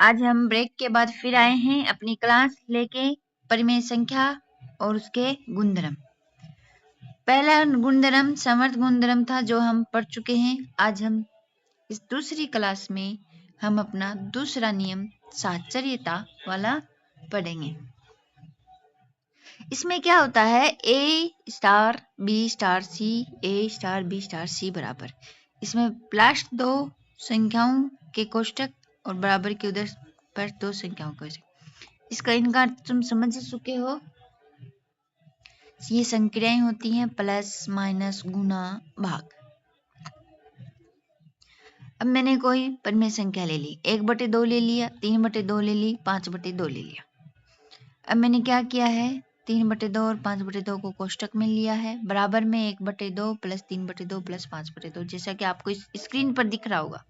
आज हम ब्रेक के बाद फिर आए हैं अपनी क्लास लेके परिमेय संख्या और उसके गुणधर्म। पहला गुणधर्म समर्थ गुणधर्म था जो हम पढ़ चुके हैं। आज हम इस दूसरी क्लास में हम अपना दूसरा नियम साहचर्यता वाला पढ़ेंगे। इसमें क्या होता है, ए स्टार बी स्टार सी, ए स्टार बी स्टार सी बराबर। इसमें प्लस दो संख्याओं के कोष्टक और बराबर के उधर पर दो संख्याओं का कोष्टक। इसका इनका तुम समझ चुके हो। ये संक्रियाएं होती हैं प्लस माइनस गुना भाग। अब मैंने कोई परिमेय संख्या ले ली, 1/2 ले लिया, 3/2 ले ली, 5/2 ले लिया। अब मैंने क्या किया है, 3/2 और 5/2 को कोष्टक में लिया है, बराबर में 1/2 प्लस 3/2 प्लस 5/2, जैसा कि आपको इस स्क्रीन पर दिख रहा होगा।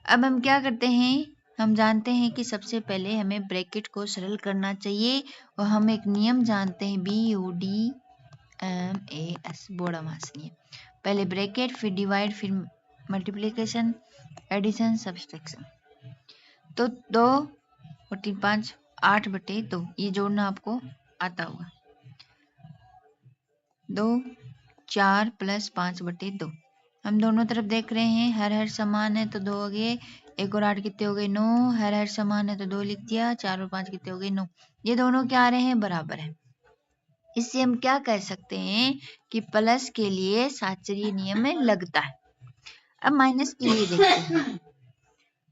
अब हम क्या करते हैं, हम जानते हैं कि सबसे पहले हमें ब्रैकेट को सरल करना चाहिए और हम एक नियम जानते हैं BODMAS, बोडामास नियम। पहले ब्रैकेट, फिर डिवाइड, फिर मल्टीप्लिकेशन, एडिशन, सब्सट्रैक्शन। तो 2 और 3 5 8/2 ये जोड़ना आपको आता होगा। 2 4 प्लस 5/2। हम दोनों तरफ देख रहे हैं, हर समान है तो 2 हो गए, 1 और 8 कितने हो गए 9, हर समान है तो 2 लिख दिया, 4 और 5 कितने हो गए 9। ये दोनों क्या आ रहे हैं, बराबर है। इससे हम क्या कह सकते हैं कि प्लस के लिए साहचर्य नियम में लगता है। अब माइनस के लिए देखते हैं।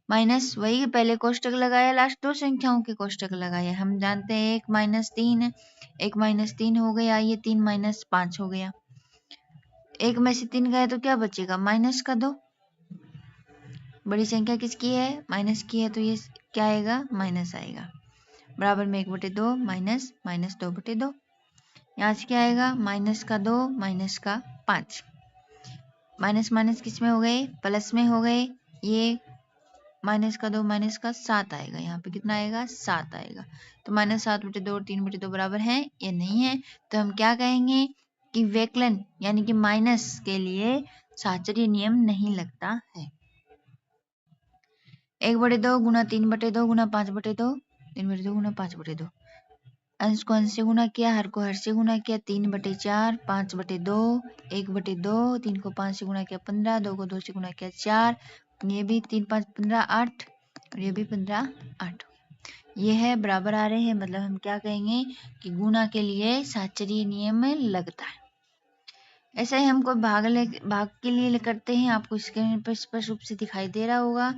माइनस वही पहले कोष्टक लगाया, लास्ट दो संख्याओं के कोष्टक लगाया। हम जानते हैं 1 - 3, 1 - 3 हो गया, ये 3 - 5 हो गया। 1 में से 3 गए तो क्या बचेगा, माइनस का 2। बड़ी संख्या किसकी है, माइनस की है, तो ये क्या आएगा, माइनस आएगा। बराबर में 1/2 माइनस माइनस 2/2। यहाँ से क्या आएगा, माइनस का 2 माइनस का 5। माइनस माइनस किस में हो गए, प्लस में हो गए। ये माइनस का 2 माइनस का 7 आएगा, यहाँ पे कितना आएगा, 7 आएगा। तो -7/2 और 3/2 बराबर है, ये नहीं है। तो हम क्या कहेंगे कि व्यकलन यानी कि माइनस के लिए साहचर्य नियम नहीं लगता है। 1/2 गुना 3/2 गुना 5/2, 3/2 गुना 5/2। अंश को अंश से गुना किया, हर को हर से गुना किया, 3/4, 5/2, 1/2, 3 को 5 से गुना किया 15, 2 को 2 से गुना किया 4, ये भी 3 5 15 8 और ये भी 15 8। ये है बराबर आ रहे हैं, मतलब हम क्या कहेंगे कि गुणा के लिए साहचर्य नियम में लगता है। ऐसा ही हमको भाग के लिए करते हैं, आपको स्क्रीन पर स्पष्ट रूप से दिखाई दे रहा होगा।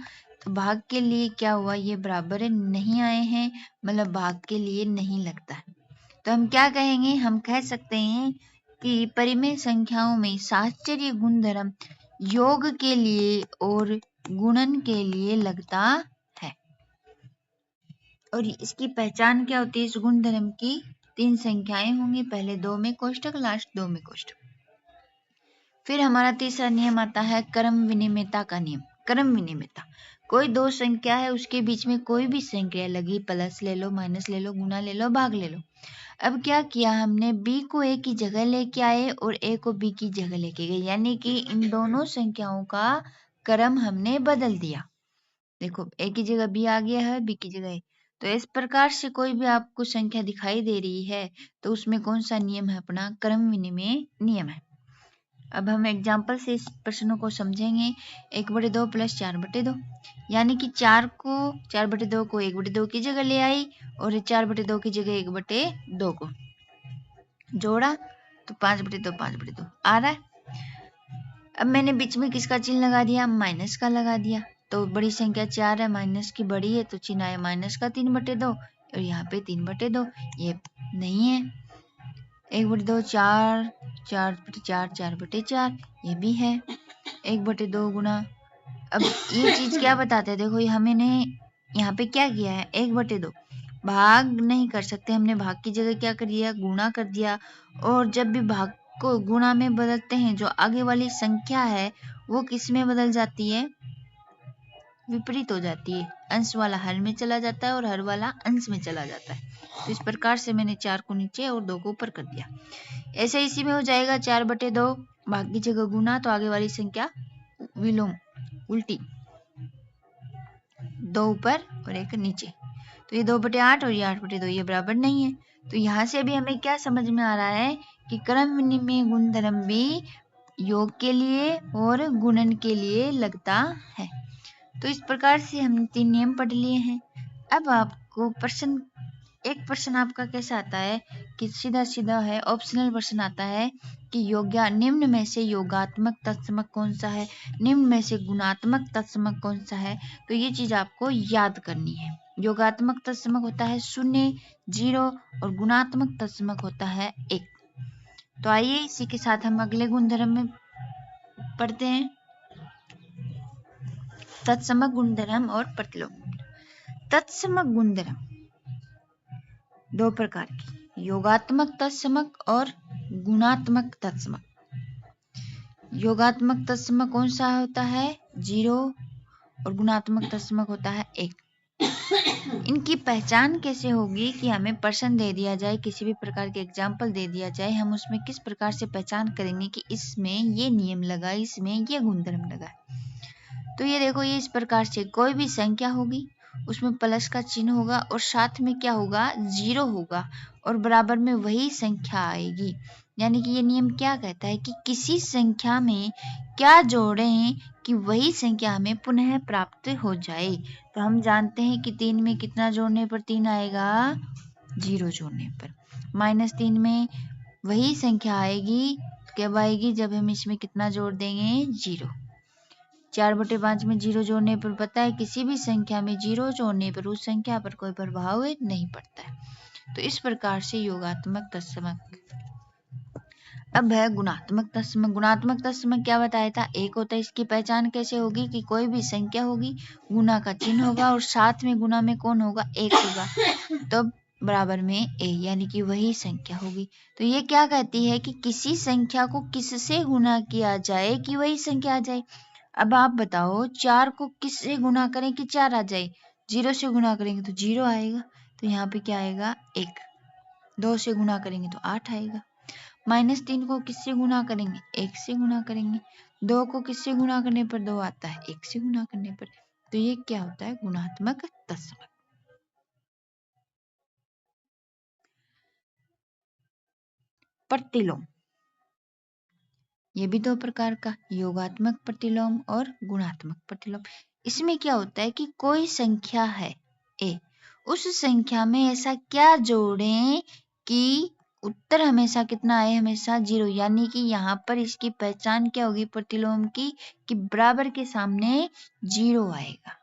तो भाग के लिए क्या हुआ, ये बराबर नहीं आए हैं, मतलब भाग के लिए नहीं लगता है। तो हम क्या कहेंगे, हम कह सकते हैं कि परिमेय संख्याओं में साहचर्य गुणधर्म योग के लिए और गुणन के लिए लगता है। और इसकी पहचान क्या होती है, इस गुणधर्म की 3 संख्याएं होंगी, पहले 2 में कोष्टक, लास्ट 2 में कोष्टक। फिर हमारा तीसरा नियम आता है क्रम विनिमयता का नियम। क्रम विनिमयता, कोई दो संख्या है, उसके बीच में कोई भी संख्या लगी, प्लस ले लो, माइनस ले लो, गुना ले लो, भाग ले लो। अब क्या किया हमने, b को a की जगह लेके आए और a को b की जगह लेके गए, यानी कि इन दोनों संख्याओं का क्रम हमने बदल दिया। देखो a की जगह b आ गया है, b की जगह a। तो इस प्रकार से कोई भी आपको संख्या दिखाई दे रही है तो उसमें कौन सा नियम है, अपना क्रम विनिमय नियम है। अब हम एग्जाम्पल से इस प्रश्नों को समझेंगे। 1/2 प्लस 4/2, यानी कि 4/2 को 1/2 की जगह ले आई और 4/2 की जगह 1/2 को जोड़ा तो 5/2 5/2 आ रहा है। अब मैंने बीच में किसका चिन्ह लगा दिया, माइनस का लगा दिया। तो बड़ी संख्या 4 है, माइनस की बड़ी है, तो चिन्ह आया माइनस का 3/2 और यहाँ पे 3/2, ये नहीं है। 1/2 4, 4/4 4/4, ये भी है। 1/2 गुना, अब ये चीज क्या बताते हैं, देखो ये हमने यहाँ पे क्या किया है, 1/2 भाग नहीं कर सकते, हमने भाग की जगह क्या कर दिया, गुणा कर दिया। और जब भी भाग को गुणा में बदलते हैं, जो आगे वाली संख्या है वो किस में बदल जाती है, विपरीत हो जाती है। अंश वाला हर में चला जाता है और हर वाला अंश में चला जाता है। तो इस प्रकार से मैंने 4 को नीचे और 2 को ऊपर कर दिया। ऐसे इसी में हो जाएगा 4/2, भाग की जगह गुना तो आगे वाली संख्या विलोम उल्टी 2 ऊपर और 1 नीचे, तो ये 2/8 और ये 8/2 ये बराबर नहीं है। तो यहाँ से भी हमें क्या समझ में आ रहा है कि क्रम विनिमय गुणधर्म भी योग के लिए और गुणन के लिए लगता है। तो इस प्रकार से हमने 3 नियम पढ़ लिए हैं। अब आपको एक प्रश्न आपका कैसा आता है कि सीधा सीधा है, ऑप्शनल प्रश्न आता है कि निम्न में से योगात्मक तत्समक कौन सा है, निम्न में से गुणात्मक तत्समक कौन सा है। तो ये चीज आपको याद करनी है। योगात्मक तत्समक होता है 0, 0 और गुणात्मक तत्समक होता है 1। तो आइए इसी के साथ हम अगले गुणधर्म में पढ़ते हैं, तत्समक गुणधर्म और प्रतिलोम। तत्समक गुणधर्म 2 प्रकार की, योगात्मक तत्समक और गुणात्मक तत्समक। योगात्मक तत्समक कौन सा होता है 0 और गुणात्मक तत्समक होता है 1। इनकी पहचान कैसे होगी कि हमें प्रश्न दे दिया जाए, किसी भी प्रकार के एग्जाम्पल दे दिया जाए, हम उसमें किस प्रकार से पहचान करेंगे कि इसमें ये नियम लगा, इसमें ये गुणधर्म लगा। तो ये देखो, ये इस प्रकार से कोई भी संख्या होगी उसमें प्लस का चिन्ह होगा और साथ में क्या होगा 0 होगा और बराबर में वही संख्या आएगी। यानी कि ये नियम क्या कहता है कि किसी संख्या में क्या जोड़ें कि वही संख्या हमें पुनः प्राप्त हो जाए। तो हम जानते हैं कि 3 में कितना जोड़ने पर 3 आएगा, 0 जोड़ने पर। -3 में वही संख्या आएगी, कब आएगी, जब हम इसमें कितना जोड़ देंगे 0। 4/5 में 0 जोड़ने पर पता है किसी भी संख्या में 0 जोड़ने पर उस संख्या पर कोई प्रभाव नहीं पड़ता है। तो इस प्रकार से योगात्मक तत्समक। अब है गुणात्मक तत्समक। गुणात्मक तत्समक क्या बताया था, 1 होता है। इसकी पहचान कैसे होगी कि कोई भी संख्या होगी, गुना का चिन्ह होगा और साथ में गुना में कौन होगा 1 होगा, तो बराबर में a, यानी कि वही संख्या होगी। तो ये क्या कहती है कि किसी संख्या को किससे गुना किया जाए कि वही संख्या आ जाए। अब आप बताओ 4 को किससे गुना करें कि 4 आ जाए, 0 से गुना करेंगे तो 0 आएगा, तो यहाँ पे क्या आएगा 1। 2 से गुना करेंगे तो 8 आएगा। -3 को किससे गुना करेंगे, 1 से गुना करेंगे। 2 को किससे गुना करने पर 2 आता है, 1 से गुना करने पर। तो ये क्या होता है गुणात्मक तत्समक। प्रतिलोम, ये भी 2 प्रकार का, योगात्मक प्रतिलोम और गुणात्मक प्रतिलोम। इसमें क्या होता है कि कोई संख्या है a, उस संख्या में ऐसा क्या जोड़ें कि उत्तर हमेशा कितना आए, हमेशा 0। यानी कि यहाँ पर इसकी पहचान क्या होगी प्रतिलोम की कि बराबर के सामने 0 आएगा।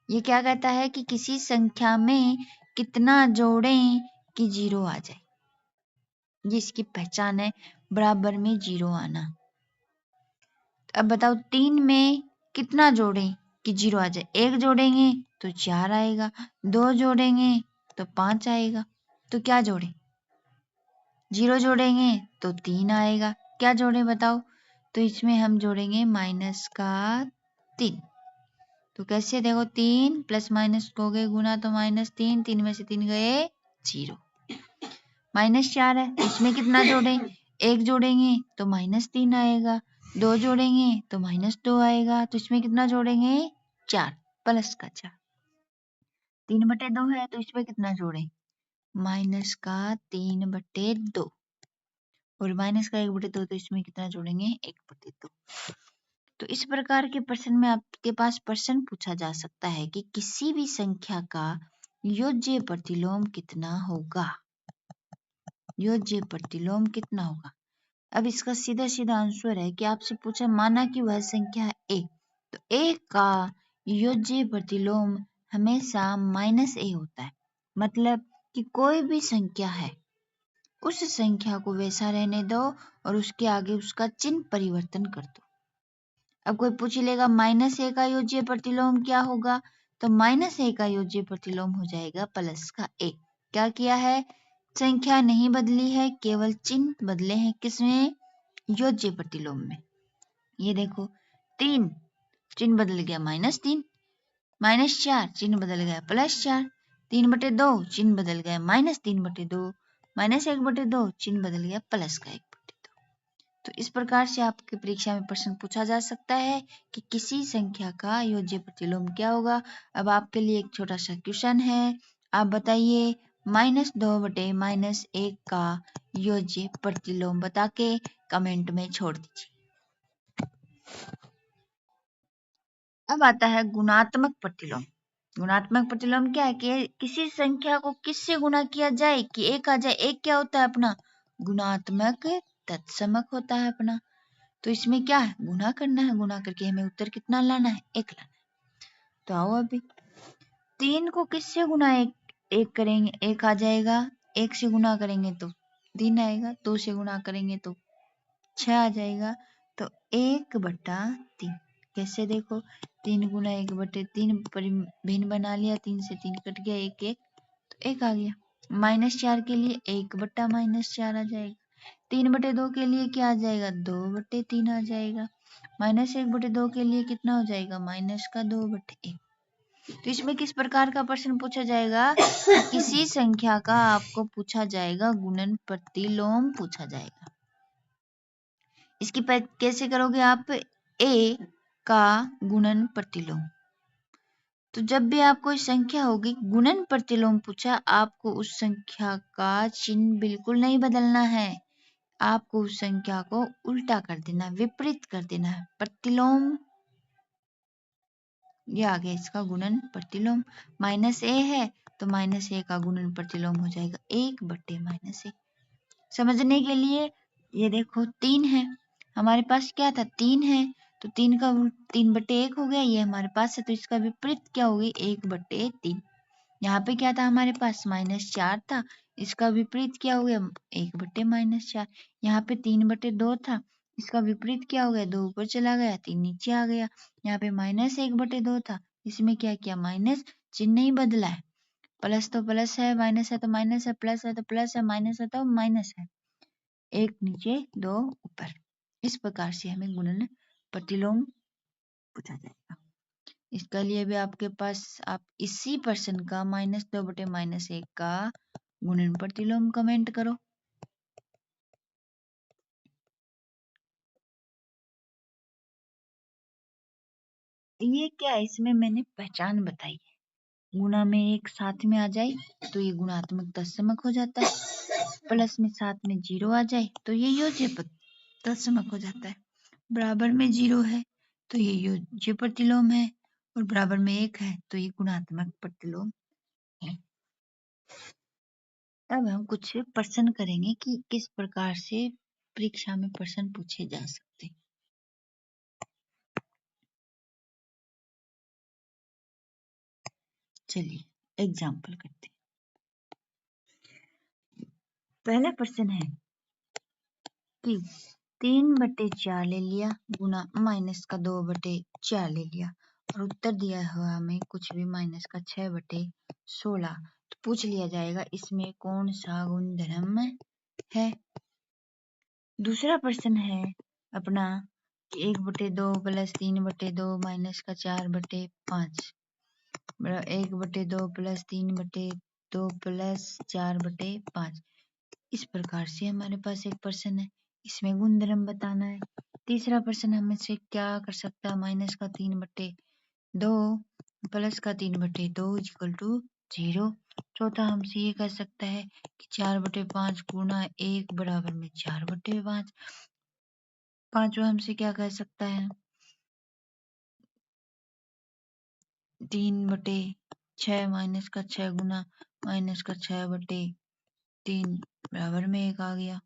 ये क्या कहता है कि किसी संख्या में कितना जोड़ें कि 0 आ जाए, ये इसकी पहचान है, बराबर में 0 आना। अब बताओ 3 में कितना जोड़ें कि 0 आ जाए। 1 जोड़ेंगे तो 4 आएगा, 2 जोड़ेंगे तो 5 आएगा, तो क्या जोड़ें, 0 जोड़ेंगे तो 3 आएगा, क्या जोड़ें बताओ। तो इसमें हम जोड़ेंगे -3। तो कैसे देखो, 3 प्लस माइनस हो गए गुना, तो -3, 3 में से 3 गए 0। -4 है, इसमें कितना जोड़ें, 1 जोड़ेंगे तो -3 आएगा, 2 जोड़ेंगे तो -2 आएगा, तो इसमें कितना जोड़ेंगे 4 प्लस का 4। 3/2 है तो इसमें कितना जोड़ें, -3/2 और -1/2, तो इसमें कितना जोड़ेंगे 1/2। तो इस प्रकार के प्रश्न में आपके पास प्रश्न पूछा जा सकता है कि किसी भी संख्या का योज्य प्रतिलोम कितना होगा, योज्य प्रतिलोम कितना होगा। अब इसका सीधा सीधा आंसर है कि आपसे पूछा, माना कि वह संख्या है a, तो a का योज्य प्रतिलोम हमेशा -a होता है। मतलब कि कोई भी संख्या है उस संख्या को वैसा रहने दो और उसके आगे उसका चिन्ह परिवर्तन कर दो। अब कोई पूछ लेगा -a का योज्य प्रतिलोम क्या होगा, तो -a का योज्य प्रतिलोम हो जाएगा प्लस का a। क्या किया है, संख्या नहीं बदली है, केवल चिन्ह बदले हैं, किसमें, योज्य प्रतिलोम में। ये देखो 3 चिन्ह बदल गया -3, -4 चिन्ह बदल गया +4, 3/2 चिन्ह बदल गया -3/2, -1/2 चिन्ह बदल गया प्लस का 1/2। तो इस प्रकार से आपकी परीक्षा में प्रश्न पूछा जा सकता है कि किसी संख्या का योज्य प्रतिलोम क्या होगा। अब आपके लिए एक छोटा सा क्वेश्चन है, आप बताइए -2/-1 का योज्य प्रतिलोम बता के कमेंट में छोड़ दीजिए। अब आता है गुणात्मक प्रतिलोम। गुणात्मक प्रतिलोम क्या है कि किसी संख्या को किससे गुणा किया जाए कि एक आ जाए। एक क्या होता है अपना गुणात्मक तत्समक होता है अपना। तो इसमें क्या है गुणा करना है, गुणा करके हमें उत्तर कितना लाना है 1 लाना है। तो आओ अभी 3 को किससे गुणा एक करेंगे 1 आ जाएगा, 1 से गुणा करेंगे तो 3 आएगा, 2 से गुणा करेंगे तो 6 आ जाएगा। तो 1/3 कैसे देखो 3 गुना 1/3 भिन्न बना लिया, 3 से 3 कट गया, 1 1 तो 1 आ गया। -4 के लिए 1/-4 आ जाएगा। 3/2 के लिए क्या आ जाएगा 2/3 आ जाएगा। -1/2 के लिए कितना हो जाएगा -2/1। तो इसमें किस प्रकार का प्रश्न पूछा जाएगा किसी संख्या का आपको पूछा जाएगा गुणन प्रतिलोम पूछा जाएगा। इसकी कैसे करोगे आप a का गुणन प्रतिलोम। तो जब भी आप कोई संख्या होगी गुणन प्रतिलोम पूछा, आपको उस संख्या का चिन्ह बिल्कुल नहीं बदलना है, आपको उस संख्या को उल्टा कर देना, विपरीत कर देना है। प्रतिलोम ये आ गया इसका गुणन प्रतिलोम। -a है तो -a का गुणन प्रतिलोम हो जाएगा 1/-a। समझने के लिए ये देखो 3 है, हमारे पास क्या था 3 है तो 3 का 3/1 हो गया, ये हमारे पास है तो इसका विपरीत क्या होगी 1/3। यहाँ पे क्या था हमारे पास -4 था, इसका विपरीत क्या हो गया 1/-4। यहाँ पे 3/2 था, इसका विपरीत क्या हो गया 2 ऊपर चला गया 3 नीचे आ गया। यहाँ पे -1/2 था, इसमें क्या किया माइनस, चिन्ह नहीं बदला है, प्लस तो प्लस है, माइनस है तो माइनस है, प्लस है तो प्लस है, माइनस है तो माइनस है, 1 नीचे 2 ऊपर। इस प्रकार से हमें गुणन प्रतिलोम पूछा जाएगा। इसके लिए भी आपके पास आप इसी प्रश्न का -2/-1 का गुणन प्रतिलोम कमेंट करो। ये क्या है इसमें मैंने पहचान बताई है, गुणा में 1 साथ में आ जाए तो ये गुणात्मक तत्समक हो जाता है, प्लस में साथ में 0 आ जाए तो ये योज्य तत्समक हो जाता है, बराबर में 0 है तो ये योज्य प्रतिलोम है और बराबर में 1 है तो ये गुणात्मक प्रतिलोम है। अब हम कुछ प्रश्न करेंगे कि किस प्रकार से परीक्षा में प्रश्न पूछे जा सकते। चलिए एग्जाम्पल करते हैं। पहला प्रश्न है कि 3/4 ले लिया गुना माइनस का 2/4 ले लिया और उत्तर दिया हुआ हमें कुछ भी माइनस का 6/16। तो पूछ लिया जाएगा इसमें कौन सा गुणधर्म है। दूसरा प्रश्न है अपना 1/2 प्लस 3/2 माइनस का 4/5 1/2 प्लस 3/2 प्लस 4/5। इस प्रकार से हमारे पास एक प्रश्न है, इसमें गुणधर्म बताना है। तीसरा प्रश्न हमें से क्या कर सकता है माइनस का 3/2 प्लस का 3/2 इक्वल टू 0। चौथा हमसे ये कर सकता है कि 4/5 गुना 1 बराबर में 4/5। पांचवा हमसे क्या कह सकता है 3/6 माइनस का 6 गुना माइनस का 6/3 बराबर में 1 आ गया।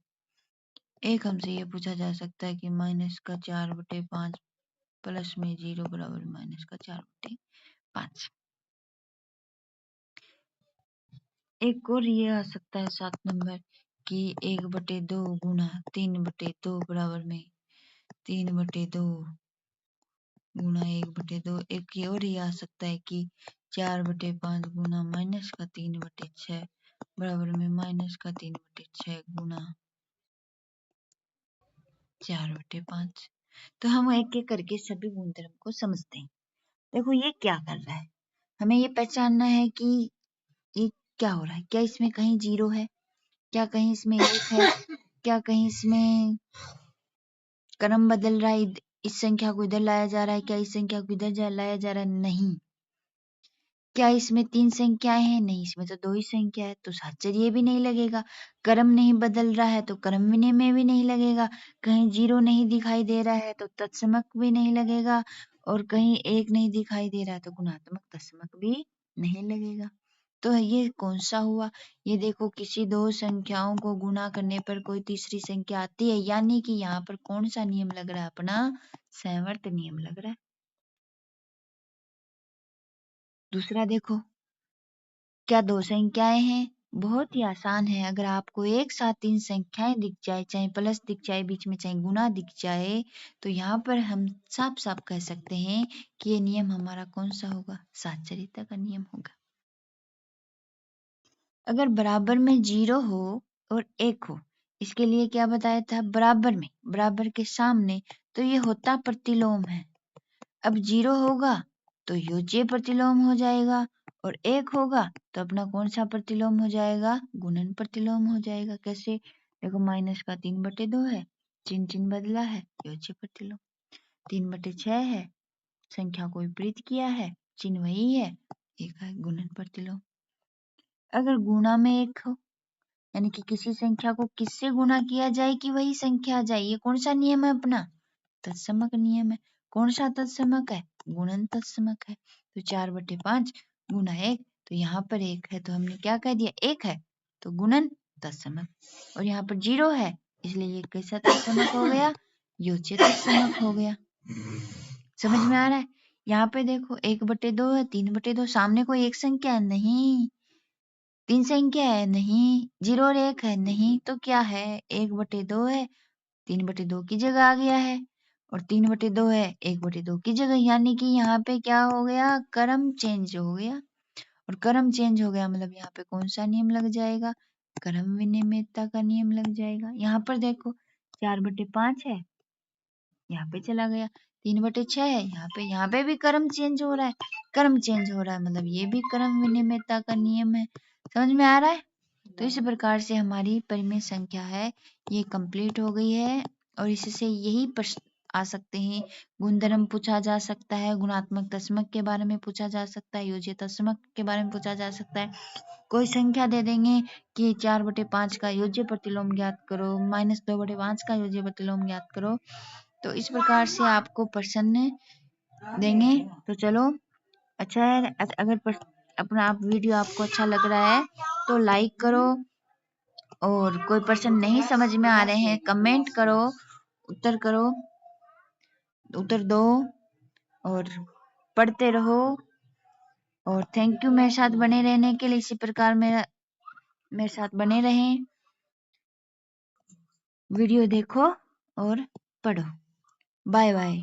एक हमसे ये पूछा जा सकता है कि माइनस का 4/5 प्लस में 0 बराबर माइनस का 4/5। एक और ये आ सकता है 7 नंबर कि 1/2 गुना 3/2 बराबर में 3/2 गुना 1/2। एक और ये आ सकता है कि 4/5 गुना माइनस का 3/6 बराबर में माइनस का 3/6 गुना 4/5। तो हम एक एक करके सभी गुणधर्म को समझते हैं। देखो ये क्या कर रहा है, हमें ये पहचानना है कि ये क्या हो रहा है, क्या इसमें कहीं 0 है, क्या कहीं इसमें 1 है, क्या कहीं इसमें क्रम बदल रहा है, इस संख्या को इधर लाया जा रहा है, क्या इस संख्या को इधर लाया जा रहा है? नहीं। क्या इसमें 3 संख्याएं हैं? नहीं, इसमें तो 2 ही संख्या है, तो साहचर्य भी नहीं लगेगा। क्रम नहीं बदल रहा है तो क्रम में भी नहीं लगेगा। कहीं 0 नहीं दिखाई दे रहा है तो तत्समक भी नहीं लगेगा, और कहीं 1 नहीं दिखाई दे रहा है तो गुणात्मक तत्समक भी नहीं लगेगा। तो ये कौन सा हुआ? ये देखो, किसी 2 संख्याओं को गुणा करने पर कोई तीसरी संख्या आती है, यानी कि यहाँ पर कौन सा नियम लग रहा है? अपना संवर्त नियम लग रहा है। दूसरा देखो, क्या 2 संख्याएं हैं? बहुत ही आसान है। अगर आपको एक साथ 3 संख्याएं दिख जाए, चाहे प्लस दिख जाए बीच में, चाहे गुना दिख जाए, तो यहाँ पर हम साफ साफ कह सकते हैं कि ये नियम हमारा कौन सा होगा? साहचर्यता का नियम होगा। अगर बराबर में 0 हो और 1 हो, इसके लिए क्या बताया था? बराबर में, बराबर के सामने, तो ये होता प्रतिलोम है। अब 0 होगा तो योज्य प्रतिलोम हो जाएगा, और 1 होगा तो अपना कौन सा प्रतिलोम हो जाएगा? गुणन प्रतिलोम हो जाएगा। कैसे? देखो, माइनस का 3/2 है, चिन्ह चिन्ह बदला है, योज्य प्रतिलोम। 3/6 है, संख्या को विपरीत किया है, चिन्ह वही है, एक है गुणन प्रतिलोम। अगर गुणा में 1 हो, यानी कि किसी संख्या को किससे गुणा किया जाए कि वही संख्या आ जाए, ये कौन सा नियम है? अपना तत्समक नियम है। कौन सा तत्समक है? गुणन तत्समक है। तो 4/5 गुना 1, तो यहाँ पर 1 है तो हमने क्या कह दिया? 1 है तो गुणन तत्समक, और यहाँ पर 0 है इसलिए ये कैसा तत्समक हो गया? योज्य तत्समक हो गया। समझ में आ रहा है? यहाँ पे देखो, 1/2 है, 3/2, सामने कोई एक संख्या है? नहीं। 3 संख्या है? नहीं। 0 और 1 है? नहीं। तो क्या है? 1/2 है, 3/2 की जगह आ गया है, और 3/2 है 1/2 की जगह, यानी कि यहाँ पे क्या हो गया? क्रम चेंज हो गया, और क्रम चेंज हो गया मतलब यहाँ पे कौन सा नियम लग जाएगा? क्रम विनिमेयता का नियम लग जाएगा। यहाँ पर देखो, 4/5 है, यहाँ पे चला गया, 3/6 है, यहाँ पे भी क्रम चेंज हो रहा है। क्रम चेंज हो रहा है मतलब ये भी क्रम विनिमेयता का नियम है। समझ में आ रहा है? तो इस प्रकार से हमारी परिमेय संख्या है ये कंप्लीट हो गई है, और इससे यही प्रश्न आ सकते हैं। गुणधर्म पूछा जा सकता है, गुणात्मक तत्समक के बारे में पूछा जा सकता है, योज्य तत्समक के बारे में पूछा जा सकता है। कोई संख्या दे देंगे कि 4/5 का योज्य प्रतिलोम ज्ञात करो, -2/5 का योज्य प्रतिलोम ज्ञात करो। तो इस प्रकार से आपको प्रश्न देंगे। तो चलो, अच्छा है। अगर अपना आप वीडियो आपको अच्छा लग रहा है तो लाइक करो, और कोई प्रश्न नहीं समझ में आ रहे हैं कमेंट करो, उत्तर दो, और पढ़ते रहो। और थैंक यू मेरे साथ बने रहने के लिए। इसी प्रकार मेरे साथ बने रहें, वीडियो देखो और पढ़ो। Bye bye.